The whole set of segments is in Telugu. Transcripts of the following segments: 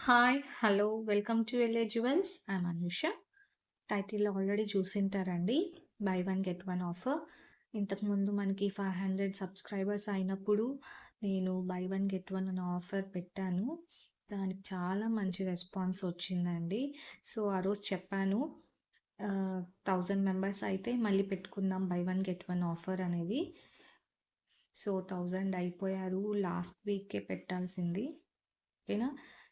Hi! Hello! Welcome to LA Jewels. I'm Anusha. Title already చూసింటారండి. Buy one get one offer. ఇంతకుముందు మనకి 500 సబ్స్క్రైబర్స్ అయినప్పుడు నేను బై వన్ గెట్ వన్ అనే ఆఫర్ పెట్టాను. దానికి చాలా మంచి రెస్పాన్స్ వచ్చిందండి. సో, ఆ రోజు చెప్పాను 1000 మెంబర్స్ అయితే మళ్ళీ పెట్టుకుందాం by one get one offer అనేది. సో, 1000 అయిపోయారు. లాస్ట్ వీకే పెట్టాల్సింది. ఓకేనా?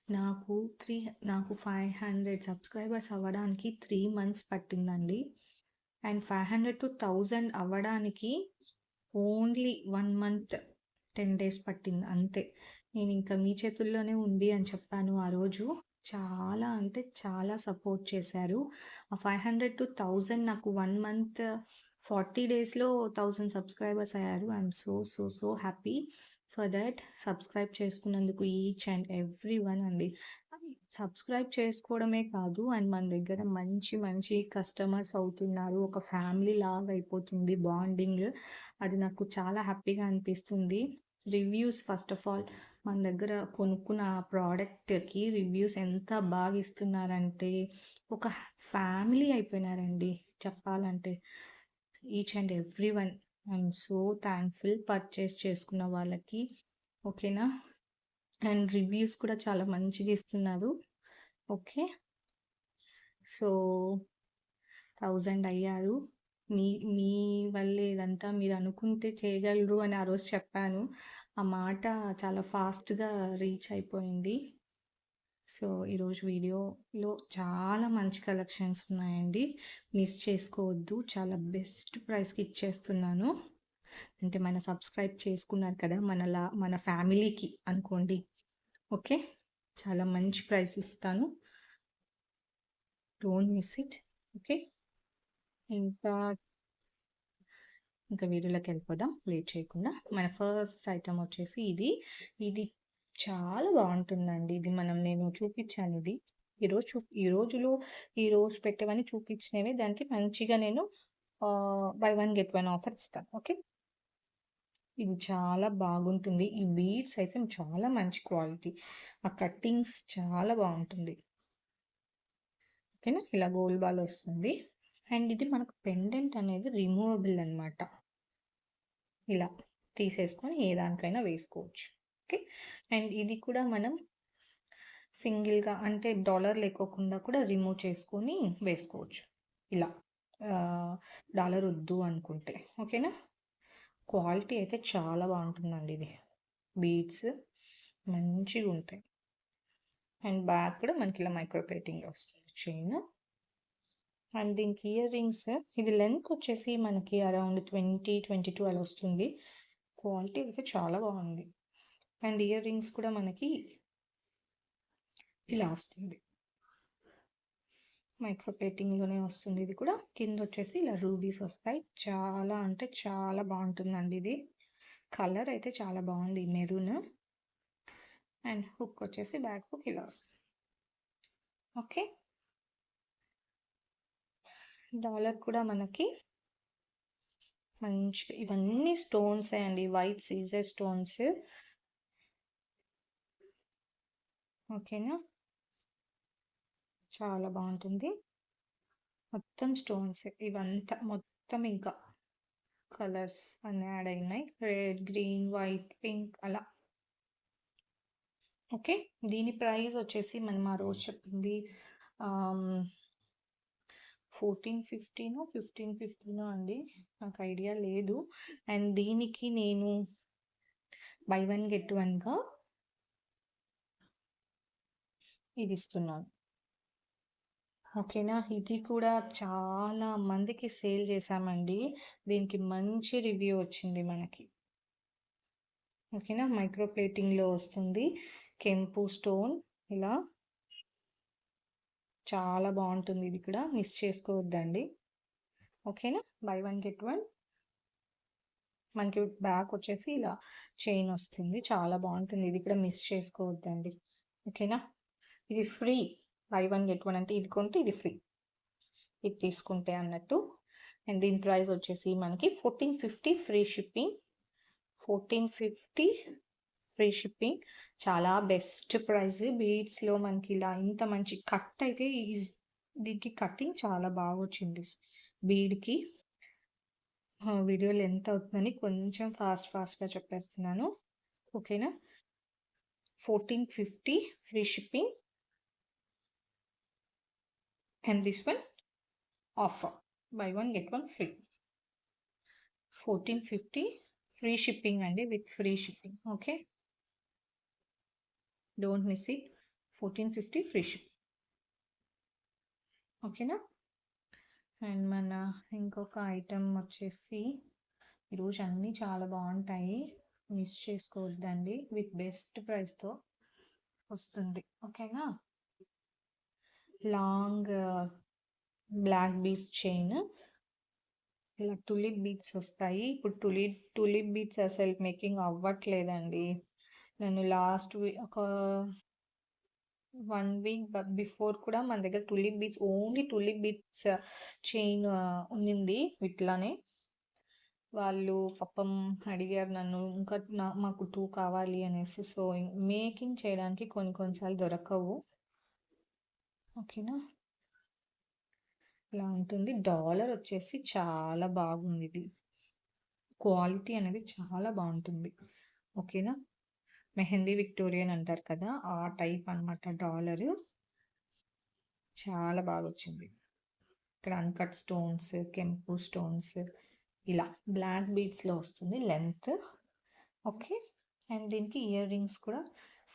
నాకు త్రీ నాకు 500 సబ్స్క్రైబర్స్ అవ్వడానికి 3 మంత్స్ పట్టిందండి. అండ్ 500-1000 అవ్వడానికి ఓన్లీ 1 మంత్ 10 డేస్ పట్టింది అంతే. నేనింక మీ చేతుల్లోనే ఉంది అని చెప్పాను ఆ రోజు. చాలా అంటే చాలా సపోర్ట్ చేశారు. ఆ 500-1000 నాకు 1 మంత్ 40 డేస్‌లో 1000 సబ్స్క్రైబర్స్ అయ్యారు. I'm so happy for that. Subscribe చేసుకున్నందుకు ఈచ్ అండ్ ఎవ్రీ వన్ అండి. సబ్స్క్రైబ్ చేసుకోవడమే కాదు అండ్ మన దగ్గర మంచి మంచి కస్టమర్స్ అవుతున్నారు. ఒక ఫ్యామిలీ లాగా అయిపోతుంది బాండింగ్. అది నాకు చాలా హ్యాపీగా అనిపిస్తుంది. రివ్యూస్ ఫస్ట్ ఆఫ్ ఆల్ మన దగ్గర కొనుక్కున్న ప్రోడక్ట్‌కి రివ్యూస్ ఎంత బాగా ఇస్తున్నారంటే ఒక ఫ్యామిలీ అయిపోయినారండి చెప్పాలంటే. Each and every one I'm so thankful purchase చేసుకున్న వాళ్ళకి. ఓకేనా? అండ్ రివ్యూస్ కూడా చాలా మంచిగా ఇస్తున్నారు. ఓకే. సో, 1000 అయ్యారు. మీ మీ వల్లే ఇదంతా మీరు అనుకుంటే చేయగలరు అని ఆ రోజు చెప్పాను. ఆ మాట చాలా ఫాస్ట్‌గా రీచ్ అయిపోయింది. సో, ఈరోజు వీడియోలో చాలా మంచి కలెక్షన్స్ ఉన్నాయండి. మిస్ చేసుకోవద్దు. చాలా బెస్ట్ ప్రైస్‌కి ఇచ్చేస్తున్నాను. అంటే మన సబ్స్క్రైబ్ చేసుకున్నారు కదా! మన ఫ్యామిలీకి అనుకోండి. ఓకే. చాలా మంచి ప్రైస్ ఇస్తాను. Don't miss it. ఓకే. ఇంకా ఇంకా వీడియోలోకి వెళ్ళిపోదాం లేట్ చేయకుండా. మన ఫస్ట్ ఐటమ్ వచ్చేసి ఇది. ఇది చాలా బాగుంటుందండి. ఇది నేను చూపించాను ఇది. ఈ రోజు పెట్టేవన్నీ చూపించినవి దానికి మంచిగా నేను buy one get one offer ఇస్తాను. ఓకే. ఇది చాలా బాగుంటుంది. ఈ బీడ్స్ అయితే చాలా మంచి క్వాలిటీ. ఆ కట్టింగ్స్ చాలా బాగుంటుంది. ఓకేనా? ఇలా గోల్డ్ బాల్ వస్తుంది. అండ్ ఇది మనకు పెండెంట్ అనేది రిమూవబుల్ అనమాట. ఇలా తీసేసుకొని ఏ దానికైనా వేసుకోవచ్చు. ఓకే. అండ్ ఇది కూడా మనం సింగిల్గా అంటే డాలర్ లేకోకుండా కూడా రిమూవ్ చేసుకొని వేసుకోవచ్చు. ఇలా డాలర్ వద్దు అనుకుంటే. ఓకేనా? క్వాలిటీ అయితే చాలా బాగుంటుందండి ఇది. బీడ్స్ మంచిగా ఉంటాయి. అండ్ బ్యాక్ కూడా మనకి ఇలా మైక్రో ప్లేటింగ్ వస్తుంది చైన్. అండ్ దీనికి ఇయర్ రింగ్స్ ఇది లెంత్ వచ్చేసి మనకి అరౌండ్ 20-22 అలా వస్తుంది. క్వాలిటీ అయితే చాలా బాగుంది. అండ్ ఇయర్ రింగ్స్ కూడా మనకి ఇలా వస్తుంది. మైక్రో ప్లేటింగ్లోనే వస్తుంది. ఇది కూడా కింద వచ్చేసి ఇలా రూబీస్ వస్తాయి. చాలా అంటే చాలా బాగుంటుందండి ఇది. కలర్ అయితే చాలా బాగుంది మెరూన్. అండ్ హుక్ వచ్చేసి బ్యాక్ హుక్ ఇలా వస్తుంది. ఓకే. డాలర్ కూడా మనకి మంచిగా ఇవన్నీ స్టోన్స్ అండి, వైట్ సీజర్ స్టోన్స్. ఓకేనా? చాలా బాగుంటుంది. మొత్తం స్టోన్స్ ఇవంతా మొత్తం ఇంకా కలర్స్ అన్నీ యాడ్ అయినాయి. రెడ్, గ్రీన్, వైట్, పింక్ అలా. ఓకే. దీని ప్రైస్ వచ్చేసి మనం ఆ రోజు చెప్పింది 1450 1550 అండి. నాకు ఐడియా లేదు. అండ్ దీనికి నేను బై వన్ గెట్ వన్గా ఇది ఇస్తున్నాను. ఓకేనా? ఇది కూడా చాలా మందికి సేల్ చేశామండి. దీనికి మంచి రివ్యూ వచ్చింది మనకి. ఓకేనా? మైక్రో ప్లేటింగ్లో వస్తుంది. కెంపు స్టోన్ ఇలా చాలా బాగుంటుంది. ఇది కూడా మిస్ చేసుకోవద్దండి. ఓకేనా? By one get one. మనకి బ్యాక్ వచ్చేసి ఇలా చైన్ వస్తుంది. చాలా బాగుంటుంది. ఇది కూడా మిస్ చేసుకోవద్దండి. ఓకేనా? ఇది free. By one get one అంటే ఇది కొంటే ఇది ఫ్రీ, ఇది తీసుకుంటే అన్నట్టు. అండ్ దీని ప్రైస్ వచ్చేసి మనకి 1450 ఫ్రీ షిప్పింగ్. 1450 free shipping. చాలా బెస్ట్ ప్రైస్. బీడ్స్‌లో మనకి ఇలా ఇంత మంచి కట్ అయితే దీనికి కటింగ్ చాలా బాగా వచ్చింది బీడ్‌కి. వీడియో లెంత్ అవుతుందని కొంచెం ఫాస్ట్‌గా చెప్పేస్తున్నాను. ఓకేనా? 1450 free shipping. And this one offer. Buy one get one free. 1450 free shipping అండి, with free shipping. Okay, don't miss it. 1450 free shipping. ఓకేనా? అండ్ మన ఇంకొక ఐటెం వచ్చేసి, ఈరోజు అన్నీ చాలా బాగుంటాయి, మిస్ చేసుకోవద్దండి. విత్ బెస్ట్ ప్రైస్తో వస్తుంది. ఓకేనా? లాంగ్ బ్లాక్ బీడ్స్ చైన్, ఇలా టులిప్ బీడ్స్ వస్తాయి. ఇప్పుడు టులిప్ బీడ్స్ అసలు మేకింగ్ అవ్వట్లేదండి. నేను లాస్ట్ ఒక 1 వీక్ బిఫోర్ కూడా మన దగ్గర ఓన్లీ టులిప్ బీడ్స్ చైన్ ఉన్నింది. ఇట్లానే వాళ్ళు పాపం అడిగారు నన్ను, ఇంకా మాకు 2 కావాలి అనేసి. సో మేకింగ్ చేయడానికి కొన్నిసార్లు దొరకవు. ఓకేనా? ఇలా ఉంటుంది. డాలర్ వచ్చేసి చాలా బాగుంది. ఇది క్వాలిటీ అనేది చాలా బాగుంటుంది. ఓకేనా? మెహందీ విక్టోరియన్ అంటారు కదా, ఆ టైప్ అనమాట డాలరు. చాలా బాగా వచ్చింది. ఇక్కడ అన్కట్ స్టోన్స్, కెంపు స్టోన్స్, ఇలా బ్లాక్ బీడ్స్లో వస్తుంది లెంత్. ఓకే. అండ్ దీనికి ఇయర్ రింగ్స్ కూడా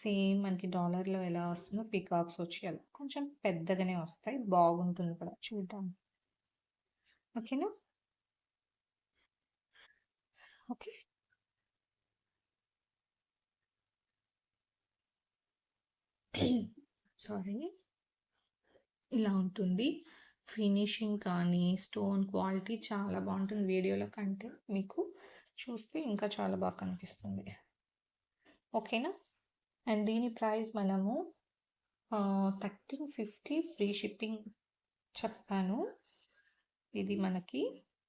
సేమ్ మనకి డాలర్లో ఎలా వస్తుందో పికాక్స్ వచ్చి అలా కొంచెం పెద్దగానే వస్తాయి. బాగుంటుంది కూడా చూడడానికి. ఓకేనా? ఓకే. సారీ. ఇలా ఉంటుంది. ఫినిషింగ్ కానీ స్టోన్ క్వాలిటీ చాలా బాగుంటుంది. వీడియోలో కంటే మీకు చూస్తే ఇంకా చాలా బాగా కనిపిస్తుంది. ఓకేనా? అండ్ దీని ప్రైస్ మనము 1350 ఫ్రీ షిప్పింగ్ చెప్పాను ఇది మనకి.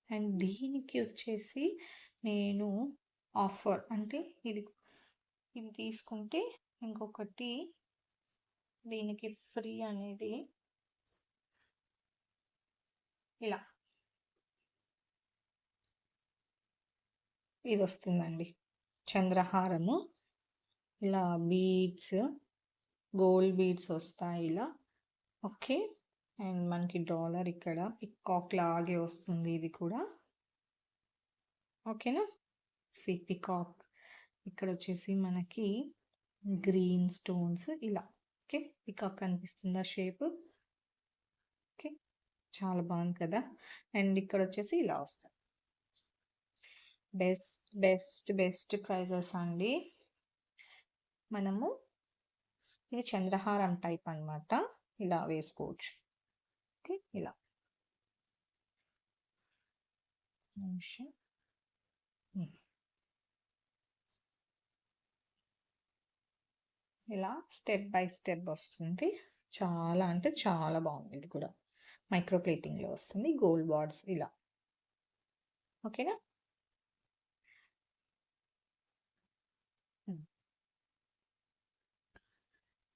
అండ్ దీనికి వచ్చేసి నేను ఆఫర్ అంటే ఇది తీసుకుంటే ఇంకొకటి దీనికి ఫ్రీ అనేది ఇలా ఇది వస్తుందండి. చంద్రహారము, ఇలా బీడ్స్, గోల్డ్ బీడ్స్ వస్తాయి ఇలా. ఓకే. అండ్ మనకి డాలర్ ఇక్కడ పికాక్ లాగే వస్తుంది ఇది కూడా. ఓకేనా? పికాక్ ఇక్కడ వచ్చేసి మనకి గ్రీన్ స్టోన్స్ ఇలా. ఓకే, పికాక్ కనిపిస్తుందా షేప్? ఓకే, చాలా బాగుంది కదా. అండ్ ఇక్కడ వచ్చేసి ఇలా వస్తుంది. బెస్ట్ ప్రైజెస్ అండి. మనము ఇది చంద్రహారం టైప్ అనమాట, ఇలా వేసుకోవచ్చు. ఓకే, ఇలా నిమిషం. ఇలా స్టెప్ బై స్టెప్ వస్తుంది. చాలా అంటే చాలా బాగుంది. ఇది కూడా మైక్రో ప్లేటింగ్లో వస్తుంది. గోల్డ్ బార్డ్స్ ఇలా. ఓకేనా?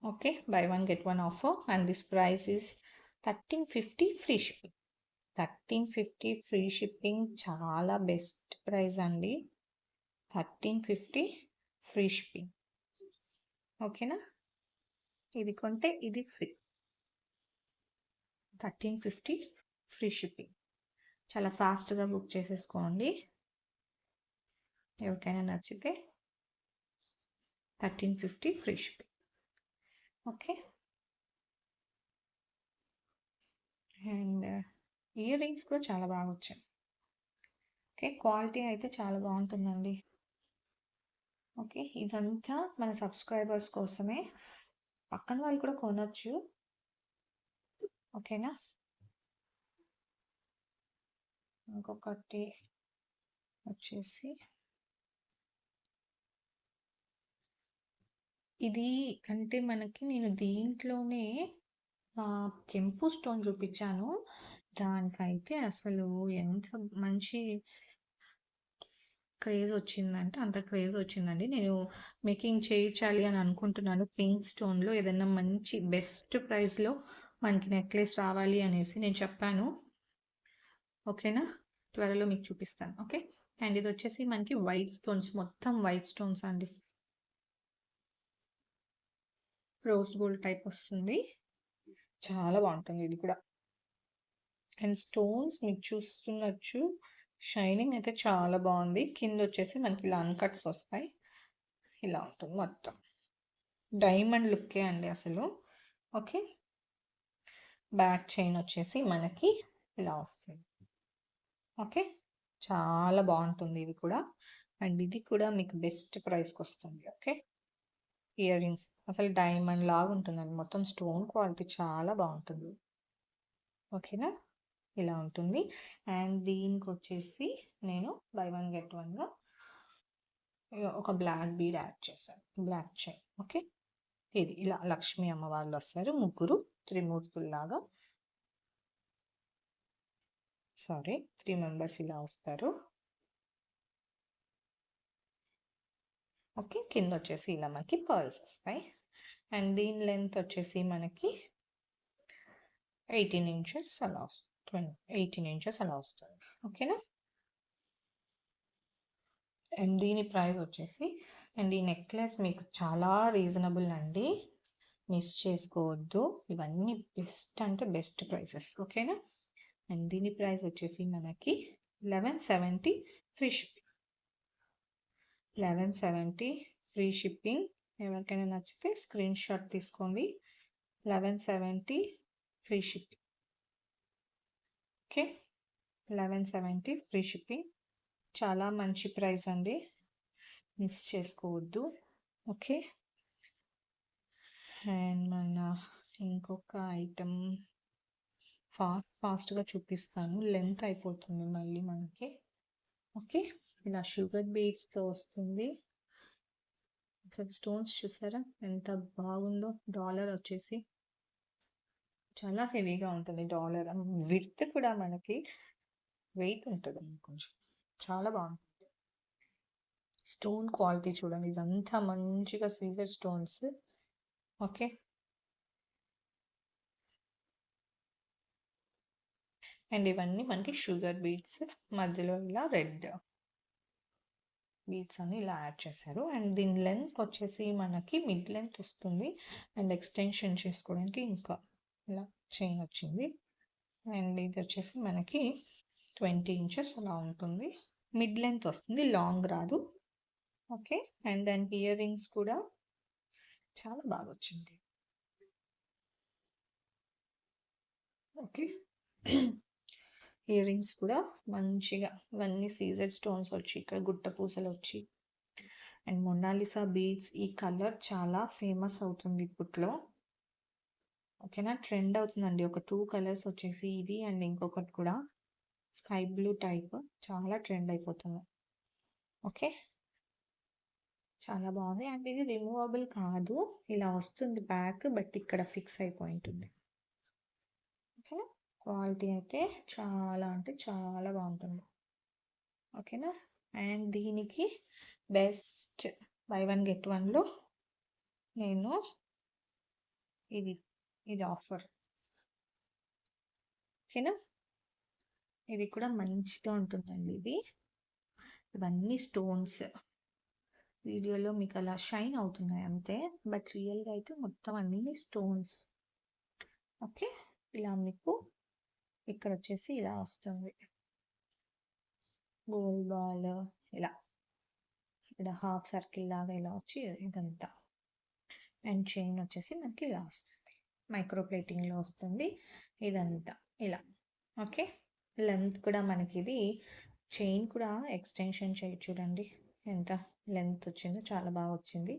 Okay, by one get one offer. And this price is 1350 free shipping. 1350 free shipping చాలా బెస్ట్ ప్రైస్ అండి. 1350 ఫ్రీ షిప్పింగ్. ఓకేనా? ఇది కొంటే ఇది ఫ్రీ. 1350 free shipping. చాలా ఫాస్ట్గా బుక్ చేసేసుకోండి. ఎవరికైనా నచ్చితే 1350 free shipping. Okay. And ear rings కూడా చాలా బాగా వచ్చాయి. ఓకే, క్వాలిటీ అయితే చాలా బాగుంటుందండి. ఓకే, ఇదంతా మన సబ్స్క్రైబర్స్ కోసమే. పక్కన వాళ్ళు కూడా కొనొచ్చు. ఓకేనా? ఇంకొకటి వచ్చేసి ఇది అంటే మనకి నేను దీంట్లోనే కెంపు స్టోన్ చూపించాను. దానికైతే అసలు ఎంత మంచి క్రేజ్ వచ్చిందంటే అంత క్రేజ్ వచ్చిందండి. నేను మేకింగ్ చేయించాలి అని అనుకుంటున్నాను. పింక్ స్టోన్‌లో ఏదన్నా మంచి బెస్ట్ ప్రైస్‌లో మనకి నెక్లెస్ రావాలి అనేసి నేను చెప్పాను. ఓకేనా? త్వరలో మీకు చూపిస్తాను. ఓకే. అండ్ ఇది వచ్చేసి మనకి వైట్ స్టోన్స్, మొత్తం వైట్ స్టోన్స్ అండి. రోజ్ గోల్డ్ టైప్ వస్తుంది. చాలా బాగుంటుంది ఇది కూడా. అండ్ స్టోన్స్ మీకు చూస్తున్నచ్చు షైనింగ్ అయితే చాలా బాగుంది. కింద వచ్చేసి మనకి ఇలా అన్కట్స్ వస్తాయి. ఇలా ఉంటుంది మొత్తం. డైమండ్ లుక్కే అండి అసలు. ఓకే. బ్యాక్ చైన్ వచ్చేసి మనకి ఇలా వస్తుంది. ఓకే. చాలా బాగుంటుంది ఇది కూడా. అండ్ ఇది కూడా మీకు బెస్ట్ ప్రైస్కి వస్తుంది. ఓకే. ఇయర్ రింగ్స్ అసలు డైమండ్ లాగా ఉంటుందండి. మొత్తం స్టోన్ క్వాలిటీ చాలా బాగుంటుంది. ఓకేనా? ఇలా ఉంటుంది. అండ్ దీనికి వచ్చేసి నేను బై వన్ గెట్ వన్గా ఒక బ్లాక్ బీడ్ యాడ్ చేశాను. Block chain. ఓకే. ఇది ఇలా లక్ష్మీ అమ్మవాళ్ళు వస్తారు ముగ్గురు, త్రిమూర్తుల్లాగా. సారీ, 3 మెంబర్స్ ఇలా వస్తారు. ఓకే. కింద వచ్చేసి ఇలా మనకి పర్ల్స్ వస్తాయి. అండ్ దీని లెంత్ వచ్చేసి మనకి 18 ఇంచెస్ అలా వస్తుంది. 18 ఇంచెస్ అలా వస్తుంది. ఓకేనా? అండ్ దీని ప్రైస్ వచ్చేసి, అండ్ ఈ నెక్లెస్ మీకు చాలా రీజనబుల్ అండి, మిస్ చేసుకోవద్దు. ఇవన్నీ బెస్ట్ అంటే బెస్ట్ ప్రైసెస్. ఓకేనా? అండ్ దీని ప్రైస్ వచ్చేసి మనకి 1170 ఫ్రీ షిప్పింగ్. 1170 free shipping. ఎవరికైనా నచ్చితే స్క్రీన్ షాట్ తీసుకోండి. 1170 free shipping. Okay. 1170 free shipping. చాలా మంచి ప్రైస్ అండి, మిస్ చేసుకోవద్దు. ఓకే. అండ్ మన ఇంకొక ఐటమ్ ఫాస్ట్గా చూపిస్తాను, లెంత్ అయిపోతుంది మళ్ళీ మనకి. ఓకే. ఇలా షుగర్ బీడ్స్తో వస్తుంది. అసలు స్టోన్స్ చూసారా ఎంత బాగుందో. డాలర్ వచ్చేసి చాలా హెవీగా ఉంటుంది. డాలర్ విడ్త్ కూడా మనకి వెయిట్ ఉంటుంది కొంచెం. చాలా బాగుంటుంది. స్టోన్ క్వాలిటీ చూడండి, ఇదంతా మంచిగా సీజర్ స్టోన్స్. ఓకే. అండ్ ఇవన్నీ మనకి షుగర్ బీడ్స్, మధ్యలో ఇలా రెడ్ బీడ్స్ అని ఇలా యాడ్ చేశారు. అండ్ దీని లెంత్ వచ్చేసి మనకి మిడ్ లెంత్ వస్తుంది. అండ్ ఎక్స్టెన్షన్ చేసుకోవడానికి ఇంకా ఇలా చైన్ వచ్చింది. అండ్ ఇది వచ్చేసి మనకి 20 ఇంచెస్ అలా ఉంటుంది. మిడ్ లెంత్ వస్తుంది, లాంగ్ రాదు. ఓకే. అండ్ దాని ఇయర్ రింగ్స్ కూడా చాలా బాగా వచ్చింది. ఓకే. ఇయర్ రింగ్స్ కూడా మంచిగా ఇవన్నీ సీజెడ్ స్టోన్స్ వచ్చి ఇక్కడ గుట్ట పూసలు వచ్చి, అండ్ మొనాలిసా బీడ్స్. ఈ కలర్ చాలా ఫేమస్ అవుతుంది ఇప్పట్లో. ఓకేనా? ట్రెండ్ అవుతుందండి. ఒక 2 కలర్స్ వచ్చేసి ఇది అండ్ ఇంకొకటి కూడా స్కై బ్లూ టైప్ చాలా ట్రెండ్ అయిపోతుంది. ఓకే. చాలా బాగుంది. అండ్ ఇది రిమూవబుల్ కాదు, ఇలా వస్తుంది బ్యాక్, బట్ ఇక్కడ ఫిక్స్ అయిపోయి ఉంటుంది. ఓకేనా? క్వాలిటీ అయితే చాలా అంటే చాలా బాగుంటుంది. ఓకేనా? అండ్ దీనికి బెస్ట్ బై వన్ గెట్ వన్లో నేను ఇది ఇది ఆఫర్. ఓకేనా? ఇది కూడా మంచిగా ఉంటుందండి. ఇవన్నీ స్టోన్స్ వీడియోలో మీకు అలా షైన్ అవుతున్నాయి అంతే, బట్ రియల్గా అయితే మొత్తం అన్ని స్టోన్స్. ఓకే. ఇలా మీకు ఇక్కడ వచ్చేసి ఇలా వస్తుంది గోల్డ్ బాల్, ఇలా ఇక్కడ హాఫ్ సర్కిల్ లాగా ఇలా వచ్చి ఇదంతా. అండ్ చైన్ వచ్చేసి మనకి ఇలా వస్తుంది, మైక్రో ప్లేటింగ్లో వస్తుంది ఇదంతా ఇలా. ఓకే. లెంత్ కూడా మనకి ఇది చైన్ కూడా ఎక్స్టెన్షన్ చేయి చూడండి ఎంత లెంత్ వచ్చిందో, చాలా బాగా వచ్చింది.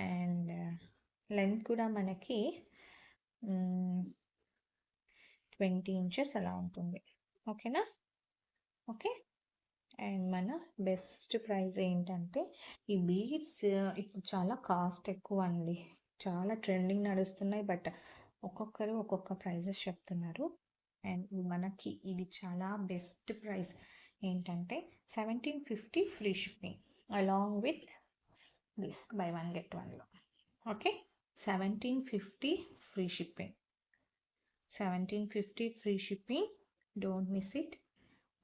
అండ్ లెంత్ కూడా మనకి 20 ఇంచెస్ అలా ఉంటుంది. ఓకేనా? ఓకే. అండ్ మన బెస్ట్ ప్రైస్ ఏంటంటే ఈ బీడ్స్ ఇప్పుడు చాలా కాస్ట్ ఎక్కువ అండి, చాలా ట్రెండింగ్ నడుస్తున్నాయి, బట్ ఒక్కొక్కరు ఒక్కొక్క ప్రైజెస్ చెప్తున్నారు. అండ్ మనకి ఇది చాలా బెస్ట్ ప్రైస్. ఏంటంటే 1750 free shipping along with this buy one get వన్లో. Okay, 1750 free shipping, 1750 free shipping, don't miss it.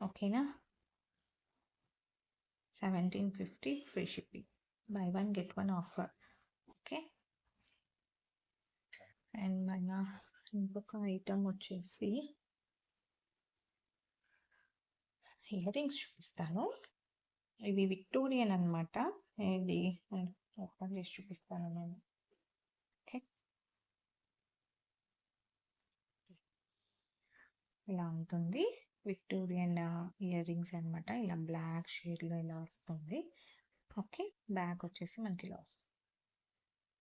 ఓకేనా, 1750 free shipping, buy one get one offer. Okay, and మన ఇంకొక ఐటమ్ వచ్చేసి ఇయర్ రింగ్స్ చూపిస్తాను. ఇవి విక్టోరియన్ అనమాట. ఇది ఓపెన్ చేసి చూపిస్తాను నేను. ఓకే, ఇలా ఉంటుంది విక్టోరియన్ ఇయర్ రింగ్స్ అనమాట. ఇలా బ్లాక్ షేడ్లో ఇలా వస్తుంది. ఓకే, బ్యాక్ వచ్చేసి మనకి ఇలా వస్తుంది.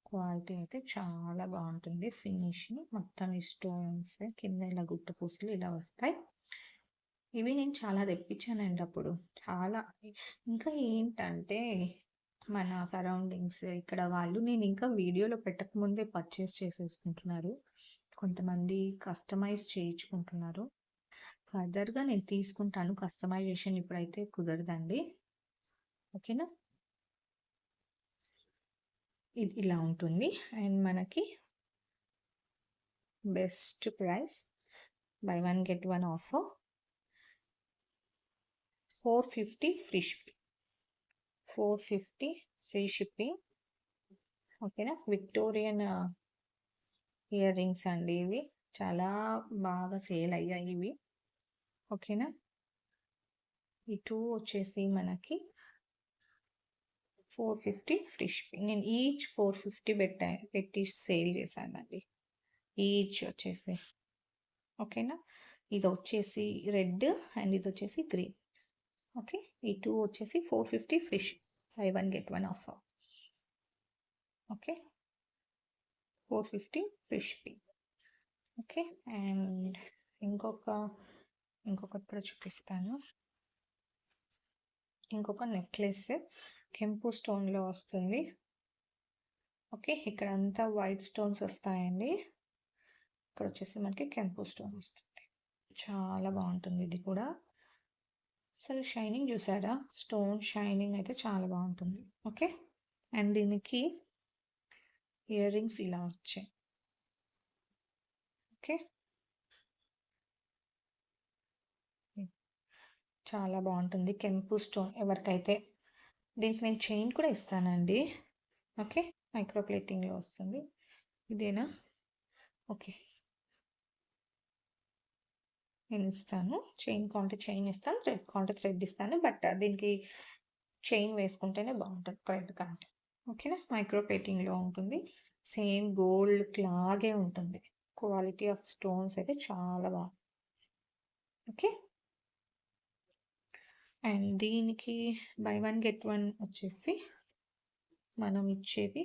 క్వాలిటీ అయితే చాలా బాగుంటుంది. ఫినిషింగ్ మొత్తం ఈ స్టోన్స్ కింద ఇలా గుట్ట పూసలు ఇలా వస్తాయి. ఇవి నేను చాలా తెప్పించానండి అప్పుడు. చాలా ఇంకా ఏంటంటే మన సరౌండింగ్స్ ఇక్కడ వాళ్ళు నేను ఇంకా వీడియోలో పెట్టకముందే పర్చేస్ చేసేసుకుంటున్నారు. కొంతమంది కస్టమైజ్ చేయించుకుంటున్నారు. ఫర్దర్గా నేను తీసుకుంటాను కస్టమైజేషన్, ఇప్పుడైతే కుదరదండి. ఓకేనా, ఇది ఇలా ఉంటుంది. అండ్ మనకి best price by one get one offer 450 free shipping, 450 free shipping. ఓకేనా, విక్టోరియన్ ఇయర్ రింగ్స్ అండి. ఇవి చాలా బాగా సేల్ అయ్యాయి ఇవి. ఓకేనా, ఈ టూ వచ్చేసి మనకి 450 ఫ్రీ షిప్పింగ్. నేను ఈచ్ 450 పెట్టి సేల్ చేశానండి, ఈచ్ వచ్చేసి. ఓకేనా, ఇది వచ్చేసి రెడ్ అండ్ ఇది వచ్చేసి గ్రీన్. ఓకే, ఈ టూ వచ్చేసి 450 free ship, by one get one offer. Okay, 450 free shipping. Okay, and ఇంకొకటి కూడా చూపిస్తాను. ఇంకొక నెక్లెస్ కెంపు స్టోన్లో వస్తుంది. ఓకే, ఇక్కడ అంతా వైట్ స్టోన్స్ వస్తాయండి. ఇక్కడ వచ్చేసి మనకి కెంపు స్టోన్ వస్తుంది. చాలా బాగుంటుంది ఇది కూడా. అసలు షైనింగ్ చూసారా, స్టోన్ షైనింగ్ అయితే చాలా బాగుంటుంది. ఓకే, అండ్ దీనికి ఇయర్ రింగ్స్ ఇలా వచ్చాయి. ఓకే, చాలా బాగుంటుంది కెంపు స్టోన్. ఎవరికైతే దీనికి నేను చైన్ కూడా ఇస్తానండి. ఓకే, మైక్రో ప్లేటింగ్లో వస్తుంది. ఇదేనా? ఓకే, నేను ఇస్తాను. చైన్ కావాలంటే చైన్ ఇస్తాను, థ్రెడ్ కావాలంటే థ్రెడ్ ఇస్తాను. బట్ దీనికి చైన్ వేసుకుంటేనే బాగుంటుంది థ్రెడ్ కంటే. ఓకేనా, మైక్రో ప్లేటింగ్లో ఉంటుంది. సేమ్ గోల్డ్ లాగే ఉంటుంది. క్వాలిటీ ఆఫ్ స్టోన్స్ అయితే చాలా బాగుంది. ఓకే, అండ్ దీనికి బై వన్ గెట్ వన్ వచ్చేసి మనం ఇచ్చేది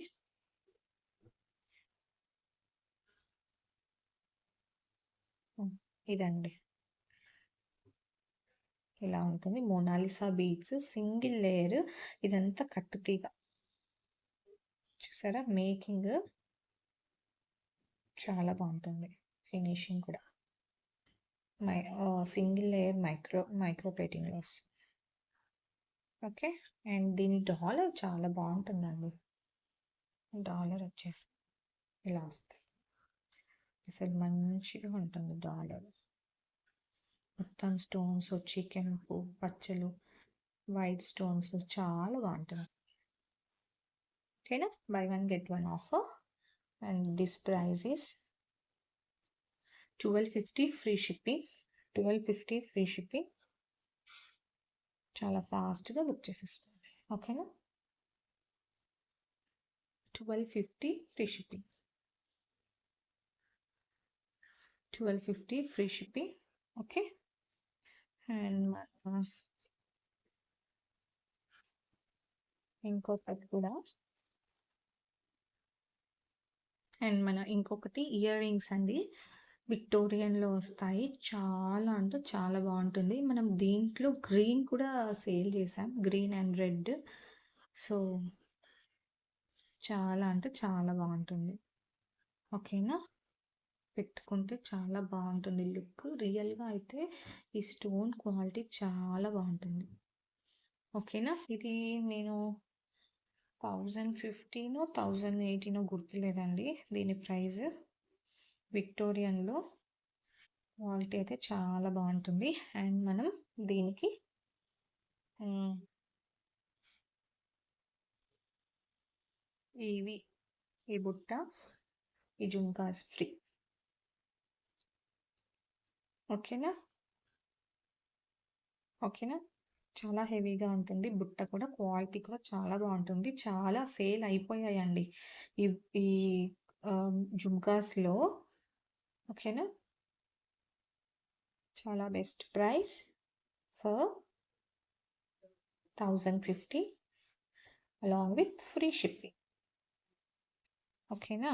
ఇదండి. ఇలా ఉంటుంది మోనాలిసా బీడ్స్ సింగిల్ లేయర్. ఇదంతా కట్టుతీగ. చూసారా, మేకింగ్ చాలా బాగుంటుంది. ఫినిషింగ్ కూడా సింగిల్ లేయర్ మైక్రో ప్లేటింగ్లో వస్తుంది. ఓకే, అండ్ దీని డాలర్ చాలా బాగుంటుందండి. డాలర్ వచ్చేసి ఇలా వస్తుంది. అసలు మంచిగా ఉంటుంది డాలర్. మొత్తం స్టోన్స్ వచ్చి కెంపు పచ్చలు వైట్ స్టోన్స్ చాలా బాగుంటుంది. ఓకేనా, by one get one offer. And this price is 1250 free shipping, 1250 free shipping. చాలా ఫాస్ట్గా బుక్ చేసేస్తుంది. ఓకేనా, 1250 free shipping, 1250 free shipping. Okay, and ఇంకొకటి కూడా, అండ్ ఇంకొకటి ఇయర్ రింగ్స్ అండి. విక్టోరియన్లో వస్తాయి. చాలా అంటే చాలా బాగుంటుంది. మనం దీంట్లో గ్రీన్ కూడా సేల్ చేసాం, గ్రీన్ అండ్ రెడ్. సో చాలా అంటే చాలా బాగుంటుంది. ఓకేనా, పెట్టుకుంటే చాలా బాగుంటుంది లుక్. రియల్గా అయితే ఈ స్టోన్ క్వాలిటీ చాలా బాగుంటుంది. ఓకేనా. ఇది నేను 1015 1018 గుర్తులేదండి దీని ప్రైస్. విక్టోరియన్లో క్వాలిటీ అయితే చాలా బాగుంటుంది. అండ్ మనం దీనికి ఇవి ఈ బుట్టాస్ ఈ జుంకాస్ ఫ్రీ. ఓకేనా. ఓకేనా. చాలా హెవీగా ఉంటుంది. బుట్ట కూడా క్వాలిటీ కూడా చాలా బాగుంటుంది. చాలా సేల్ అయిపోయాయండి ఈ ఈ జుంకాస్లో. ఓకేనా. చాలా best price for 1050 along with free shipping. ఓకేనా.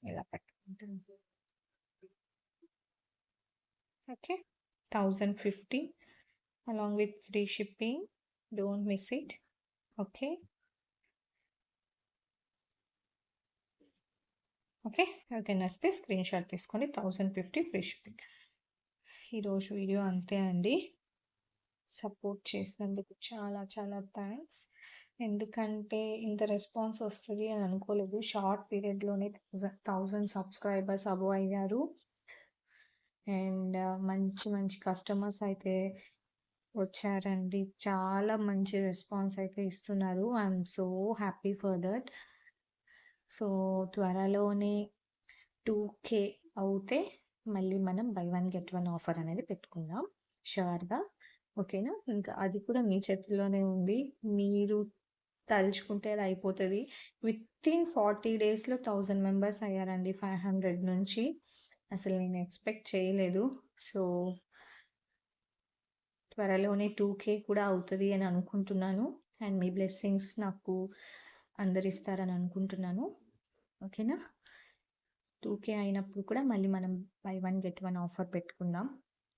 ఇలా పెట్టుకుంటాం. Okay. 1050 along with free shipping. Don't miss it. Okay. Okay. ఎవరికైనా నచ్చితే స్క్రీన్ షాట్ తీసుకోండి. 1050 ఫ్రీ షిప్పింగ్. ఈరోజు వీడియో అంతే అండి. సపోర్ట్ చేసినందుకు చాలా చాలా థ్యాంక్స్. ఎందుకంటే ఇంత రెస్పాన్స్ వస్తుంది అని అనుకోలేదు. షార్ట్ పీరియడ్లోనే 1000 సబ్స్క్రైబర్స్ అబోవ్ అయ్యారు. అండ్ మంచి మంచి కస్టమర్స్ అయితే వచ్చారండి. చాలా మంచి రెస్పాన్స్ అయితే ఇస్తున్నారు. I'm so happy for that. So త్వరలోనే 2K అవుతే మళ్ళీ మనం బై 1 గెట్ 1 ఆఫర్ అనేది పెట్టుకుందాం షూర్గా. ఓకేనా. ఇంకా అది కూడా మీ చేతుల్లోనే ఉంది. మీరు తలుచుకుంటే అది అయిపోతుంది. వితిన్ 40 డేస్లో 1000 మెంబర్స్ అయ్యారండి 500 నుంచి. అసలు నేను ఎక్స్పెక్ట్ చేయలేదు. సో త్వరలోనే 2K కూడా అవుతుంది అని అనుకుంటున్నాను. అండ్ మీ బ్లెస్సింగ్స్ నాకు అందరిస్తారని అనుకుంటున్నాను. ఓకేనా. 2K అయినప్పుడు కూడా మళ్ళీ మనం బై 1 గెట్ 1 ఆఫర్ పెట్టుకుందాం.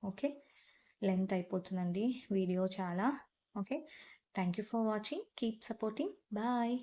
ఓకే. లెంత్ అయిపోతుందండి వీడియో చాలా. Okay. Thank you for watching. Keep supporting. Bye.